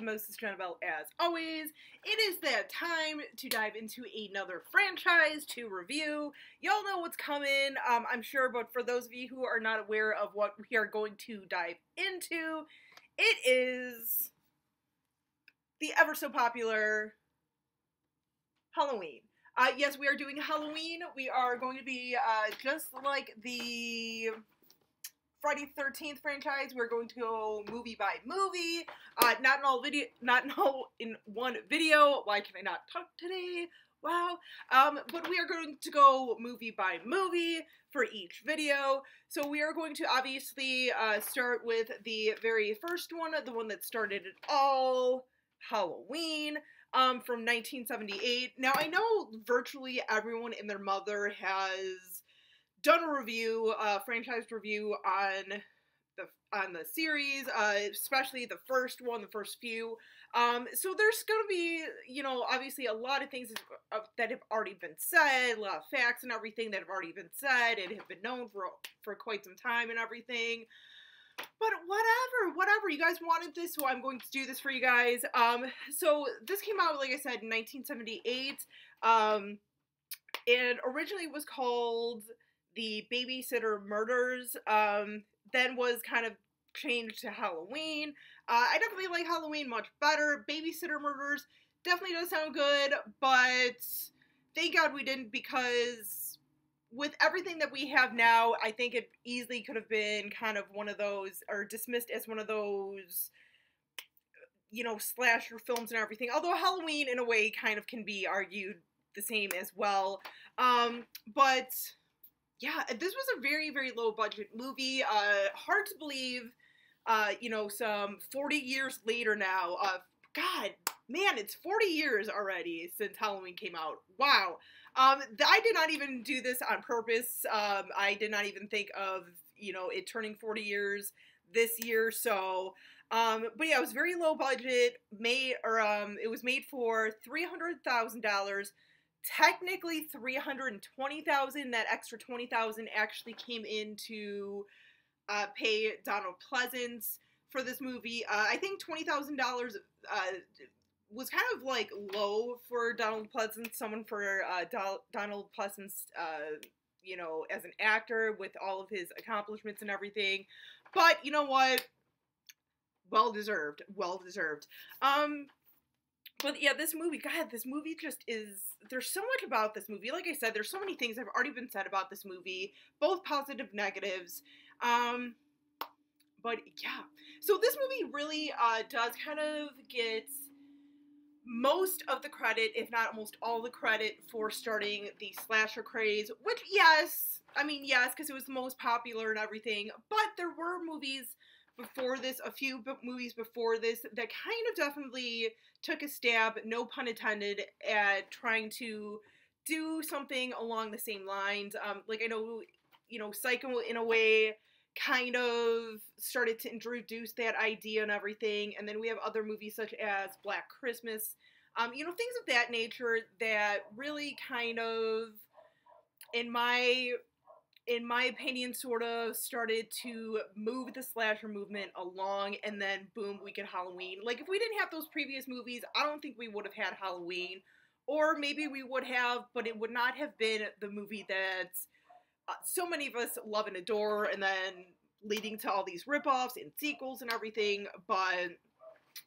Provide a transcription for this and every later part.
Mrs. Jennifer, as always. It is that time to dive into another franchise to review. Y'all know what's coming, I'm sure, but for those of you who are not aware of what we are going to dive into, it is the ever so popular Halloween. Yes, we are doing Halloween. We are going to be, just like the Friday the 13th franchise, we're going to go movie by movie, not in one video. Why can I not talk today? Wow. But we are going to go movie by movie for each video. So we are going to obviously start with the very first one, the one that started it all, Halloween, from 1978. Now, I know virtually everyone and their mother has done a review, franchise review on the series, especially the first one, the first few. So there's gonna be, you know, obviously a lot of things that have already been said, a lot of facts and everything that have already been said and have been known for quite some time and everything. But whatever, you guys wanted this, so I'm going to do this for you guys. So this came out, like I said, in 1978, and originally was called The Babysitter Murders, then was kind of changed to Halloween. I definitely like Halloween much better. Babysitter Murders definitely does sound good, but thank God we didn't, because with everything that we have now, I think it easily could have been kind of one of those, or dismissed as one of those, you know, slasher films and everything. Although Halloween, in a way, kind of can be argued the same as well. But yeah, this was a very, very low budget movie. Hard to believe, you know, some 40 years later now. God, man, it's 40 years already since Halloween came out. Wow. I did not even do this on purpose. I did not even think of, you know, it turning 40 years this year. So, but yeah, it was very low budget. It was made for $300,000. Technically $320,000. That extra $20,000 actually came in to pay Donald Pleasence for this movie. I think $20,000 was kind of like low for Donald Pleasence, someone for Donald Pleasence, you know, as an actor with all of his accomplishments and everything. But you know what? Well deserved. Well deserved. But yeah, this movie, God, this movie just is, there's so much about this movie. Like I said, there's so many things that have already been said about this movie, both positive, negatives. But yeah, so this movie really does kind of get most of the credit, if not almost all the credit, for starting the slasher craze, which, yes, I mean, yes, because it was the most popular and everything, but there were movies before this, a few movies before this, that kind of definitely took a stab, no pun intended, at trying to do something along the same lines. Like, I know, you know, Psycho, in a way, kind of started to introduce that idea and everything, and then we have other movies such as Black Christmas, you know, things of that nature that really kind of, in my opinion, sort of started to move the slasher movement along, and then boom, we get Halloween. Like, if we didn't have those previous movies, I don't think we would have had Halloween, or maybe we would have, but it would not have been the movie that so many of us love and adore, and then leading to all these ripoffs and sequels and everything. But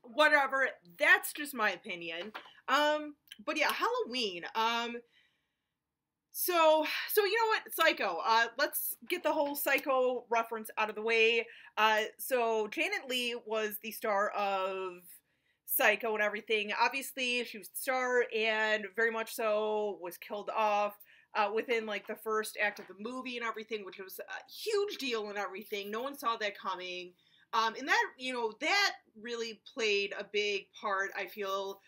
whatever, that's just my opinion. But yeah, Halloween. So you know what, Psycho. Let's get the whole Psycho reference out of the way. So Janet Leigh was the star of Psycho and everything. Obviously, she was the star, and very much so was killed off within, like, the first act of the movie and everything, which was a huge deal and everything. No one saw that coming. And that, you know, that really played a big part, I feel,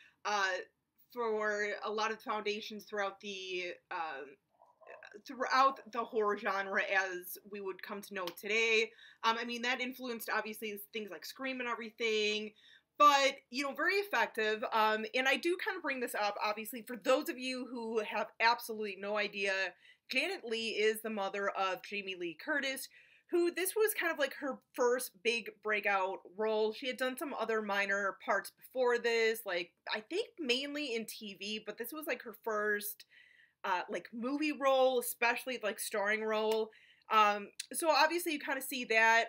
for a lot of foundations throughout the horror genre as we would come to know it today. I mean, that influenced, obviously, things like Scream and everything, but, you know, very effective. And I do kind of bring this up, obviously, for those of you who have absolutely no idea. Janet Leigh is the mother of Jamie Lee Curtis, who this was kind of like her first big breakout role. She had done some other minor parts before this, like I think mainly in TV, but this was like her first like movie role, especially like starring role. So obviously you kind of see that.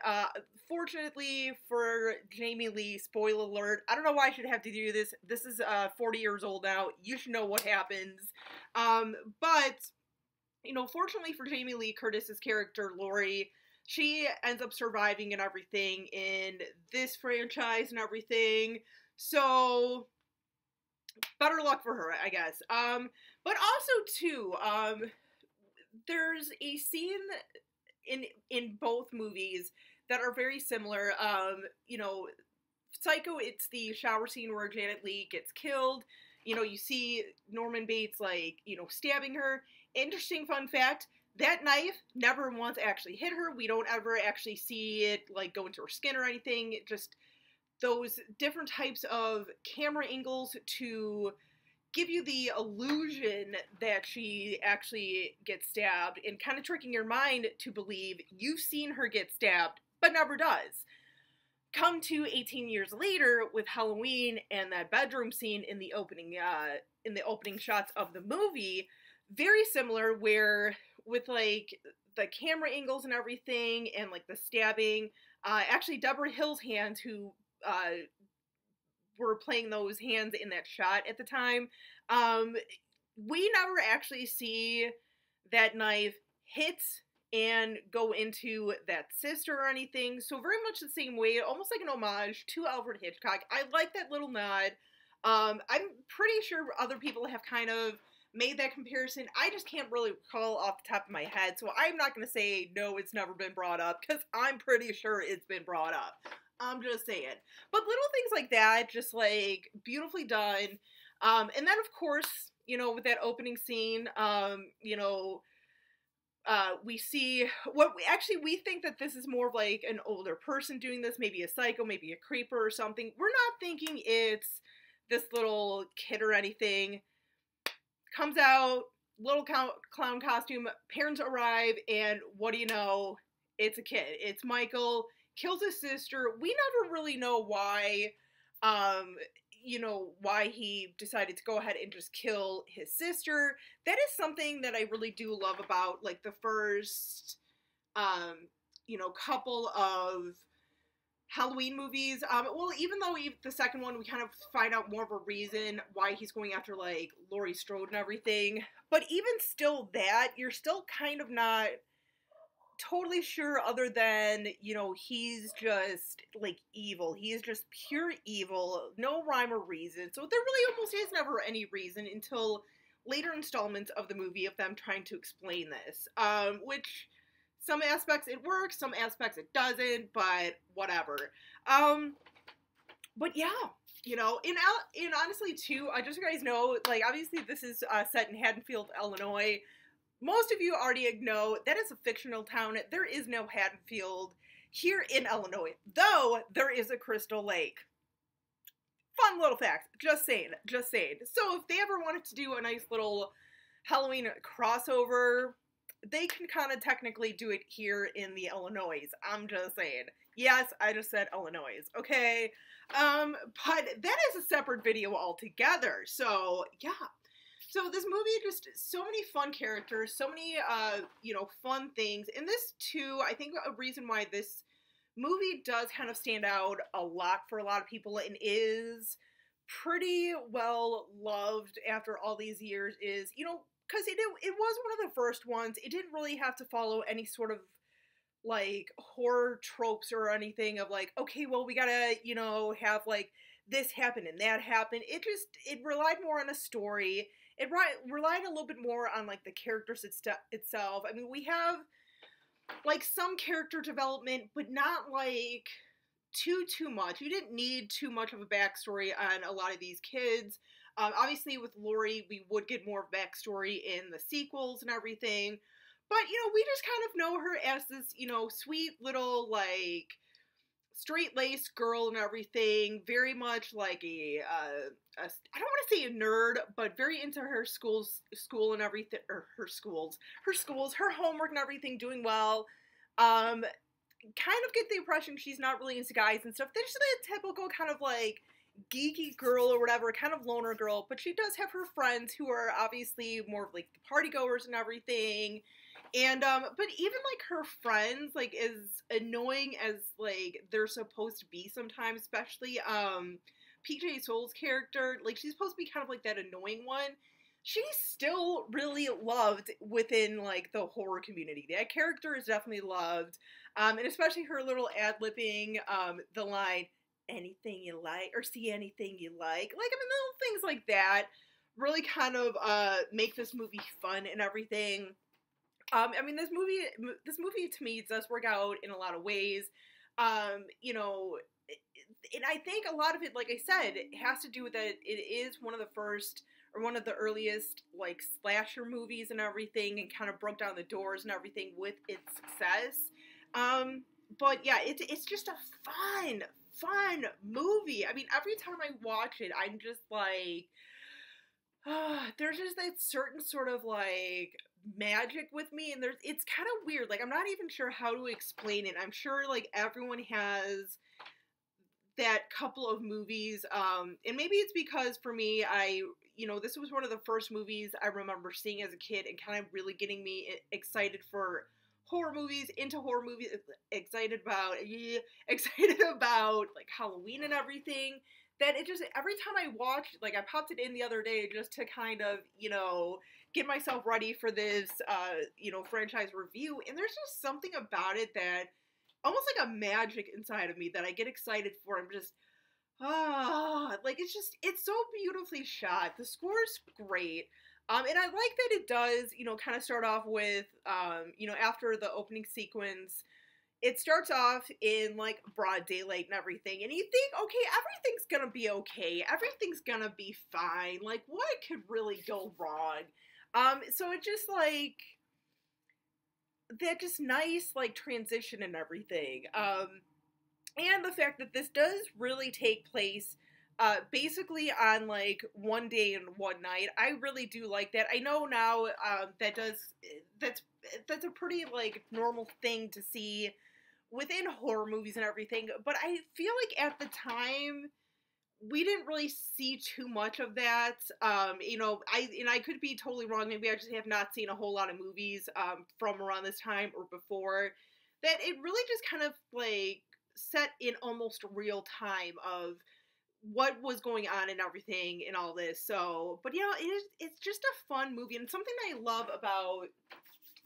Fortunately for Jamie Lee, spoiler alert, I don't know why I should have to do this. This is 40 years old now. You should know what happens. But, you know, fortunately for Jamie Lee Curtis's character, Laurie, she ends up surviving and everything in this franchise and everything. So, better luck for her, I guess. But also, too, there's a scene in both movies that are very similar. You know, Psycho, it's the shower scene where Janet Leigh gets killed. You know, you see Norman Bates, like, you know, stabbing her. Interesting fun fact, that knife never once actually hit her. We don't ever actually see it, like, go into her skin or anything. It just, those different types of camera angles to give you the illusion that she actually gets stabbed and kind of tricking your mind to believe you've seen her get stabbed, but never does. Come to 18 years later with Halloween and that bedroom scene in the opening shots of the movie, very similar, where with like the camera angles and everything and like the stabbing, actually Deborah Hill's hands, who were playing those hands in that shot at the time, we never actually see that knife hit and go into that sister or anything. So very much the same way, almost like an homage to Alfred Hitchcock. I like that little nod. I'm pretty sure other people have kind of made that comparison. I just can't really recall off the top of my head, so I'm not going to say, no, it's never been brought up, because I'm pretty sure it's been brought up. I'm just saying. But little things like that, just, like, beautifully done. And then, of course, you know, with that opening scene, you know, we see we think that this is more of, like, an older person doing this, maybe a psycho, maybe a creeper or something. We're not thinking it's this little kid or anything. Comes out, little clown costume, parents arrive, and what do you know? It's a kid. It's Michael. Kills his sister. We never really know why, you know, why he decided to go ahead and just kill his sister. That is something that I really do love about, like, the first, you know, couple of Halloween movies. Well, even though the second one, we kind of find out more of a reason why he's going after, like, Laurie Strode and everything. But even still that, you're still kind of not totally sure, other than, you know, he's just, like, evil. He is just pure evil. No rhyme or reason. So there really almost is never any reason until later installments of the movie of them trying to explain this. Which, some aspects it works, some aspects it doesn't, but whatever. But yeah, you know, in honestly, too, just so you guys know, like, obviously this is set in Haddonfield, Illinois. Most of you already know that is a fictional town. There is no Haddonfield here in Illinois, though there is a Crystal Lake. Fun little fact. Just saying. Just saying. So if they ever wanted to do a nice little Halloween crossover, they can kind of technically do it here in the Illinois. I'm just saying. Yes, I just said Illinois. Okay? But that is a separate video altogether. So, yeah. So this movie, just so many fun characters, so many, you know, fun things. And this, too, I think a reason why this movie does kind of stand out a lot for a lot of people and is pretty well loved after all these years is, you know, because it was one of the first ones. It didn't really have to follow any sort of, like, horror tropes or anything of, like, okay, well, we gotta, you know, have, like, this happen and that happen. It relied more on a story. It relied a little bit more on, like, the characters itself. I mean, we have, like, some character development, but not, like, too much. You didn't need too much of a backstory on a lot of these kids. Obviously, with Laurie, we would get more backstory in the sequels and everything. But, you know, we just kind of know her as this, you know, sweet little, like, straight-laced girl and everything. Very much like I don't want to say a nerd, but very into her school and everything, or her homework and everything, doing well. kind of get the impression she's not really into guys and stuff. There's just a typical kind of like geeky girl or whatever, kind of loner girl, but she does have her friends who are obviously more of like the party goers and everything. And but even like her friends, like as annoying as like they're supposed to be sometimes, especially PJ Soul's character, like she's supposed to be kind of like that annoying one. She's still really loved within like the horror community. That character is definitely loved. And especially her little ad-libbing the line, anything you like, or see anything you like. Like, I mean, little things like that really kind of make this movie fun and everything. I mean, this movie to me does work out in a lot of ways. You know, and I think a lot of it, like I said, it has to do with that it is one of the first or one of the earliest like slasher movies and everything, and kind of broke down the doors and everything with its success. But yeah, it's just a fun movie. I mean, every time I watch it, I'm just like, there's just that certain sort of like magic with me, and it's kind of weird. Like, I'm not even sure how to explain it. I'm sure like everyone has that couple of movies, and maybe it's because for me, this was one of the first movies I remember seeing as a kid and kind of really getting me excited for horror movies, into horror movies, excited about like Halloween and everything. That it just, every time I watched, like I popped it in the other day just to kind of, get myself ready for this, franchise review, and there's just something about it that almost like a magic inside of me that I get excited for. I'm just, like it's so beautifully shot. The score's great. And I like that it does, kind of start off with, after the opening sequence, it starts off in, like, broad daylight and everything, and you think, okay, everything's gonna be okay, everything's gonna be fine, like, what could really go wrong? So it just, like, that just nice, like, transition and everything, and the fact that this does really take place basically on like one day and one night. I really do like that. I know now that's a pretty like normal thing to see within horror movies and everything, but I feel like at the time we didn't really see too much of that. I could be totally wrong. Maybe I just have not seen a whole lot of movies from around this time or before, that it really just kind of like set in almost real time of what was going on and everything and all this. So, but it's just a fun movie, and something I love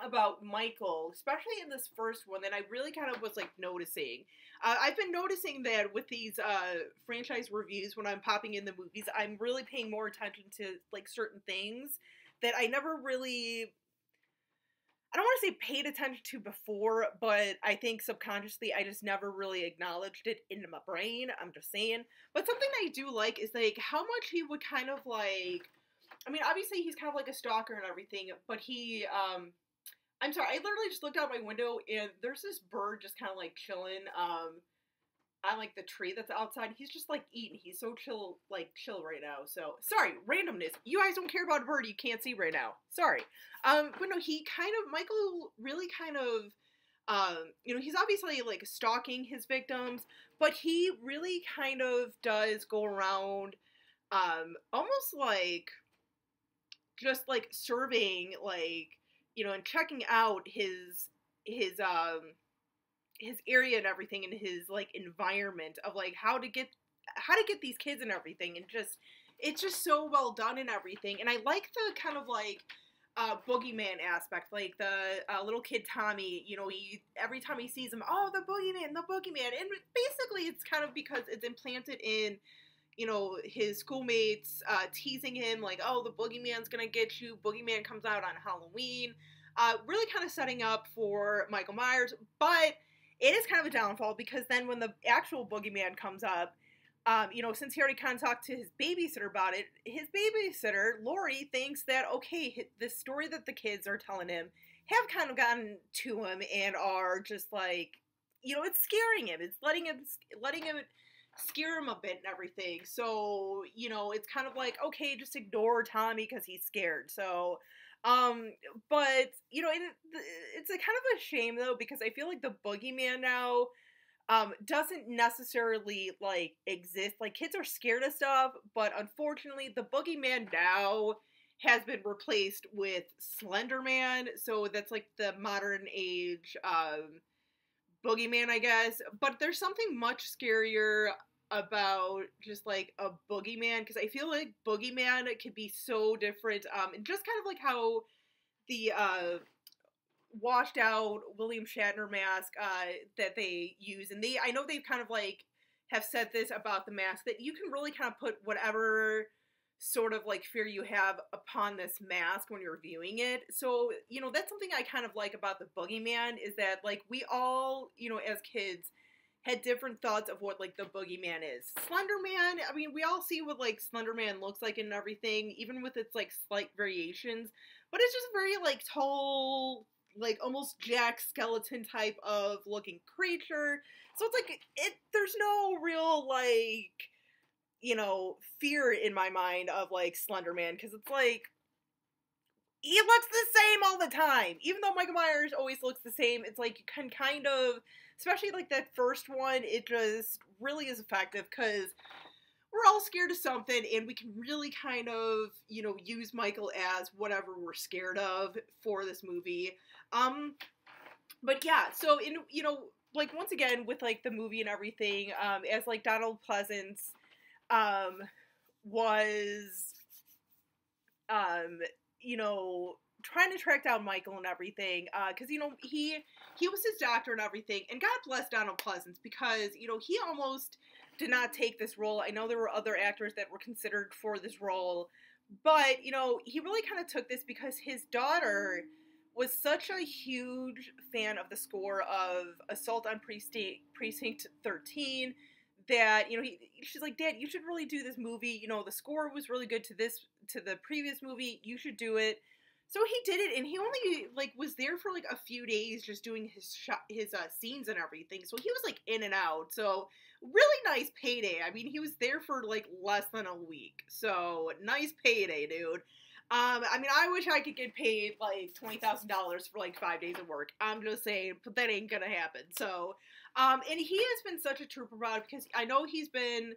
about Michael, especially in this first one, that I really kind of was like noticing. I've been noticing that with these franchise reviews, when I'm popping in the movies, I'm really paying more attention to like certain things that I never really, I don't want to say paid attention to before, but I think subconsciously I just never really acknowledged it in my brain. I'm just saying. But something I do like is like how much he would kind of like, I mean, obviously he's kind of like a stalker and everything, but he, I'm sorry, I literally just looked out my window and there's this bird just kind of like chilling, on like the tree that's outside. He's just like eating. He's so chill right now. So sorry, randomness. You guys don't care about a bird you can't see right now. Sorry. But no, Michael really kind of, he's obviously like stalking his victims, but he really kind of does go around, almost like just like serving like, and checking out his area and everything, and his like environment of like how to get these kids and everything, and just it's just so well done and everything. And I like the kind of like boogeyman aspect, like the little kid Tommy, he every time he sees him, oh, the boogeyman, and basically it's kind of because it's implanted in his schoolmates teasing him like, oh, the boogeyman's gonna get you. Boogeyman comes out on Halloween, really kind of setting up for Michael Myers. But it is kind of a downfall, because then when the actual boogeyman comes up, since he already kind of talked to his babysitter about it, his babysitter, Lori, thinks that, okay, the story that the kids are telling him have kind of gotten to him and are just like, it's scaring him. It's letting him scare him a bit and everything. So, it's kind of like, okay, just ignore Tommy because he's scared. So, But, you know, it's a kind of a shame, though, because I feel like the boogeyman now, doesn't necessarily, like, exist. Like, kids are scared of stuff, but unfortunately, the boogeyman now has been replaced with Slender Man, so that's, like, the modern age, boogeyman, I guess. But there's something much scarier about just, like, a boogeyman, because I feel like boogeyman can be so different, and just kind of like how the, washed out William Shatner mask that they use, and I know they've kind of like have said this about the mask, that you can really kind of put whatever sort of like fear you have upon this mask when you're viewing it. So, you know, that's something I kind of like about the boogeyman, is that like we all, you know, as kids had different thoughts of what like the boogeyman is. Slender Man, I mean, we all see what like Slender Man looks like and everything, even with its like slight variations, but it's just very like tall, like almost Jack Skeleton type of looking creature. So it's like there's no real like, you know, fear in my mind of like Slender Man, because it's like he looks the same all the time. Even though Michael Myers always looks the same, it's like you can kind of, especially like that first one, it just really is effective because we're all scared of something, and we can really kind of, you know, use Michael as whatever we're scared of for this movie. But yeah, so in, you know, like once again with like the movie and everything, as like Donald Pleasance, was, you know, trying to track down Michael and everything, because, you know, he was his doctor and everything, and God bless Donald Pleasance, because, you know, he almost did not take this role. I know there were other actors that were considered for this role, but, you know, he really kind of took this because his daughter was such a huge fan of the score of Assault on Precinct 13, that, you know, she's like, Dad, you should really do this movie. You know, the score was really good to the previous movie. You should do it. So he did it, and he only, like, was there for, like, a few days just doing his scenes and everything. So he was, like, in and out. So really nice payday. I mean, he was there for, like, less than a week. So nice payday, dude. I mean, I wish I could get paid, like, $20,000 for, like, 5 days of work. I'm just saying, but that ain't gonna happen. So, and he has been such a trooper about it, because I know he's been,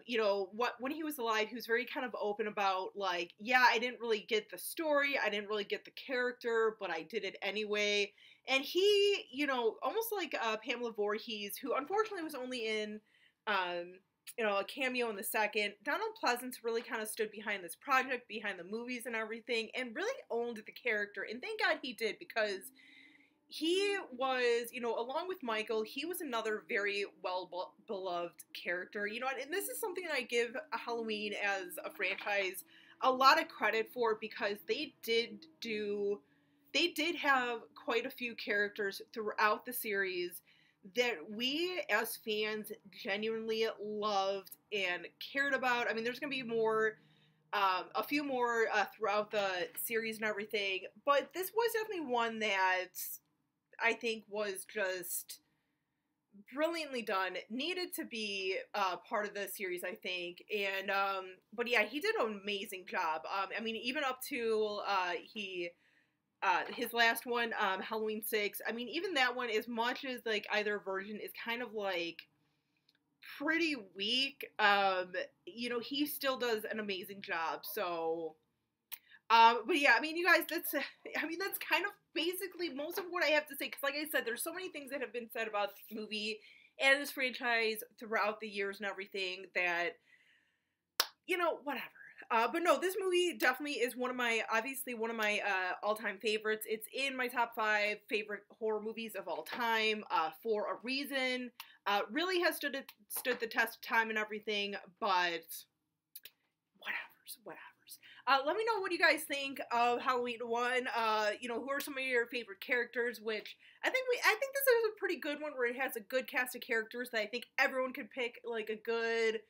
you know, when he was alive, he was very kind of open about, like, yeah, I didn't really get the story, I didn't really get the character, but I did it anyway. And he, you know, almost like Pamela Voorhees, who unfortunately was only in, you know, a cameo in the second. Donald Pleasance really kind of stood behind this project, behind the movies and everything, and really owned the character. And thank God he did, because he was, you know, along with Michael, he was another very well-beloved character. You know, and this is something that I give Halloween as a franchise a lot of credit for, because they did have quite a few characters throughout the series that we as fans genuinely loved and cared about. I mean, there's going to be more, a few more throughout the series and everything, but this was definitely one that I think was just brilliantly done. Needed to be part of the series, I think. And but yeah, he did an amazing job. I mean, even up to his last one, Halloween 6. I mean, even that one, as much as like either version is kind of like pretty weak, you know, he still does an amazing job. So but yeah, I mean, you guys, that's kind of basically most of what I have to say, because like I said, there's so many things that have been said about this movie and this franchise throughout the years and everything that, you know, whatever. But no, this movie definitely is obviously one of my all-time favorites. It's in my top 5 favorite horror movies of all time, for a reason. Really has stood the test of time and everything, but whatever. Let me know what you guys think of Halloween 1. You know, who are some of your favorite characters, which I think this is a pretty good one, where it has a good cast of characters that I think everyone could pick, like, a good,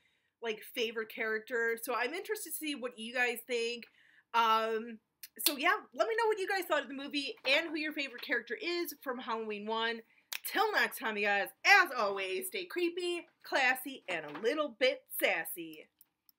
like, favorite character. So I'm interested to see what you guys think. So yeah, let me know what you guys thought of the movie and who your favorite character is from Halloween 1. Till next time, you guys, as always, stay creepy, classy, and a little bit sassy.